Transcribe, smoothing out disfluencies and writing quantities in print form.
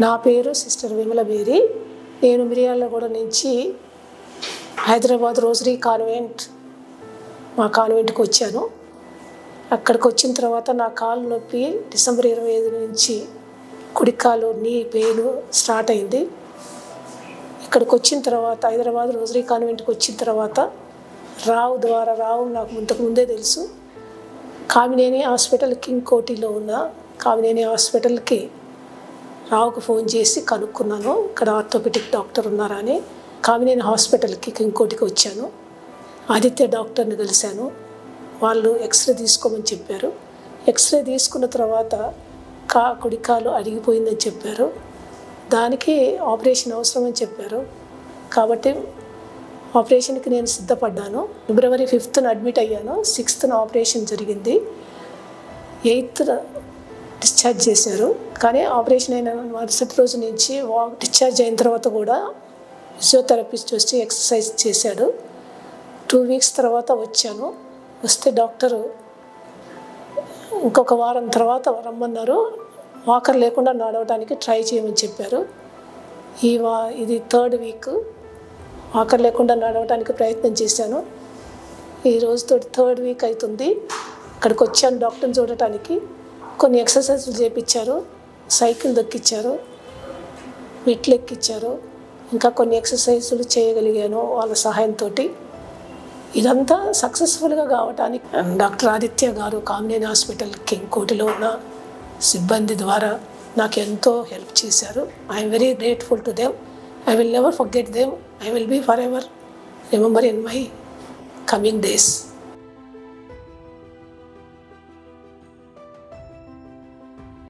నా పేరు సిస్టర్ విమల బేరి. నేను మిర్యాలగూడ నుంచి హైదరాబాద్ రోజరీ కాన్వెంట్ మా కాన్వెంట్కి వచ్చాను. అక్కడికి వచ్చిన తర్వాత నా కాలు నొప్పి డిసెంబర్ 25 నుంచి కుడికాలు నీ పెయిన్ స్టార్ట్ అయింది. ఇక్కడికి వచ్చిన తర్వాత హైదరాబాద్ రోజరీ కాన్వెంట్కి వచ్చిన తర్వాత రావు నాకు ముందే తెలుసు. కామినేని హాస్పిటల్ కింగ్ కోటిలో ఉన్న కామినేని హాస్పిటల్కి రావుకు ఫోన్ చేసి కనుక్కున్నాను, ఇక్కడ ఆర్థోపెడిక్ డాక్టర్ ఉన్నారా అని. కామినేని హాస్పిటల్కి కింగ్ కోటికి వచ్చాను. ఆదిత్య డాక్టర్ని కలిశాను. వాళ్ళు ఎక్స్రే తీసుకోమని చెప్పారు. ఎక్స్రే తీసుకున్న తర్వాత కుడికాలు అడిగిపోయిందని చెప్పారు. దానికి ఆపరేషన్ అవసరమని చెప్పారు. కాబట్టి ఆపరేషన్కి నేను సిద్ధపడ్డాను. ఫిబ్రవరి 5th అడ్మిట్ అయ్యాను. 6th ఆపరేషన్ జరిగింది. 8th డిశ్చార్జ్ చేశారు. కానీ ఆపరేషన్ అయిన మరుసటి రోజు నుంచి డిశ్చార్జ్ అయిన తర్వాత కూడా ఫిజియోథెరపిస్ట్ వచ్చి ఎక్సర్సైజ్ చేశాడు. 2 weeks తర్వాత వచ్చాను. వస్తే డాక్టరు ఇంకొక వారం తర్వాత రమ్మన్నారు. వాకర్ లేకుండా నడవడానికి ట్రై చేయమని చెప్పారు. ఇది 3rd week వాకర్ లేకుండా నడవడానికి ప్రయత్నం చేశాను. ఈ రోజుతో 3rd week అవుతుంది. ఇక్కడికి వచ్చాను డాక్టర్ని చూడటానికి. కొన్ని ఎక్సర్సైజులు చేయించారు, సైకిల్ దొక్కిచ్చారు, మెట్లు ఎక్కిచ్చారు, ఇంకా కొన్ని ఎక్సర్సైజులు చేయగలిగాను వాళ్ళ సహాయంతో. ఇదంతా సక్సెస్ఫుల్గా కావడానికి డాక్టర్ ఆదిత్య గారు కామినేని హాస్పిటల్ కింగ్ కోటిలో ఉన్న సిబ్బంది ద్వారా నాకు ఎంతో హెల్ప్ చేశారు. I'm very grateful to them. I will never forget them. I will be for ever remember in my coming days.